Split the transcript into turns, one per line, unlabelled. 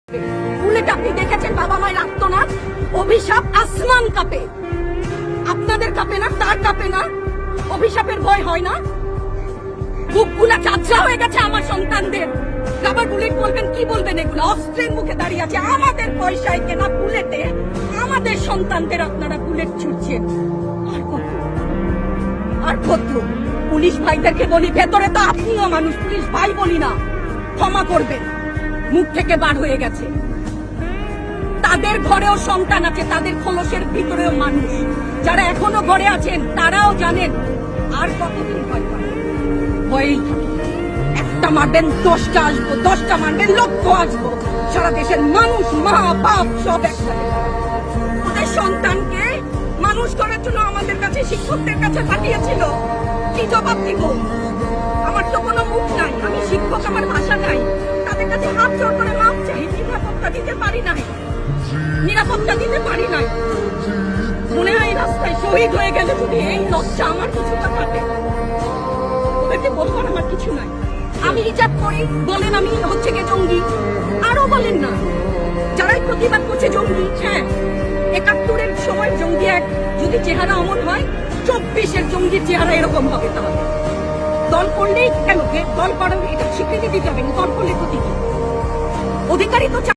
Bullet আপনি দেখেছেন বাবা মায়ের আত্মনাদ, অভিশাপ আসমান কাঁপে, আপনাদের কাঁপে না? তার কাঁপে না? অভিশাপের ভয় হয় না? বুকগুলা ঝাঁঝরা হয়ে গেছে আমার সন্তানদের। আবার বুলেট বলবেন, কি বলবেন? এগুলো অস্ত্রের মুখে দাঁড়িয়ে আছে, আমাদের পয়সায় কেনা বুলেটে আমাদের সন্তানদের আপনারা বুলেট ছুটছেন। আর কত আর কত? পুলিশ ভাইদেরকে বলি, ভেতরে তো আপনিও মানুষ, পুলিশ ভাই বলি না, ক্ষমা করবেন, মুখ থেকে বার হয়ে গেছে। তাদের ঘরেও সন্তান আছে, তাদের খোলসের ভিতরেও মানুষ। যারা এখনো ঘরে আছেন তারাও জানেন আর কতদিন ভয় পাবেন। ভয়েই থাকি, একটা মারবেন 10টা আসবো, 10টা মারবেন লক্ষ আসবো। সারা দেশের মানুষ, মা বাপ সব একসাথে। ওদের সন্তানকে মানুষ করার জন্য আমাদের কাছে, শিক্ষকদের কাছে পাঠিয়েছিল। কি জবাব দিব? আমার তো কোনো মুখ নাই, আমি শিক্ষক, আমার ভাষা নাই। তাদের কাছে হাত জোড় করে মাপ চাই, নিরাপত্তা দিতে পারি নাই, নিরাপত্তা দিতে পারি নাই। মনে হয় রাস্তায় শহীদ হয়ে গেলে যদি এই লজ্জা আমার কিছুটা কাটে। ওদেরকে বলবার আমার কিছু নাই। আমি হিজাব করি বলেন আমি হচ্ছে গে জঙ্গি, আরো বলেন না যারাই প্রতিবাদ করছে জঙ্গি। হ্যাঁ, 71-এর সময় জঙ্গি এক যদি চেহারা অমন হয়, 24-এর জঙ্গির চেহারা এরকম হবে। তাহলে দল করলেই কেন, দল করার এটা স্বীকৃতি দিতে হবে, দল করলে ক্ষতি কি? অধিকারী তো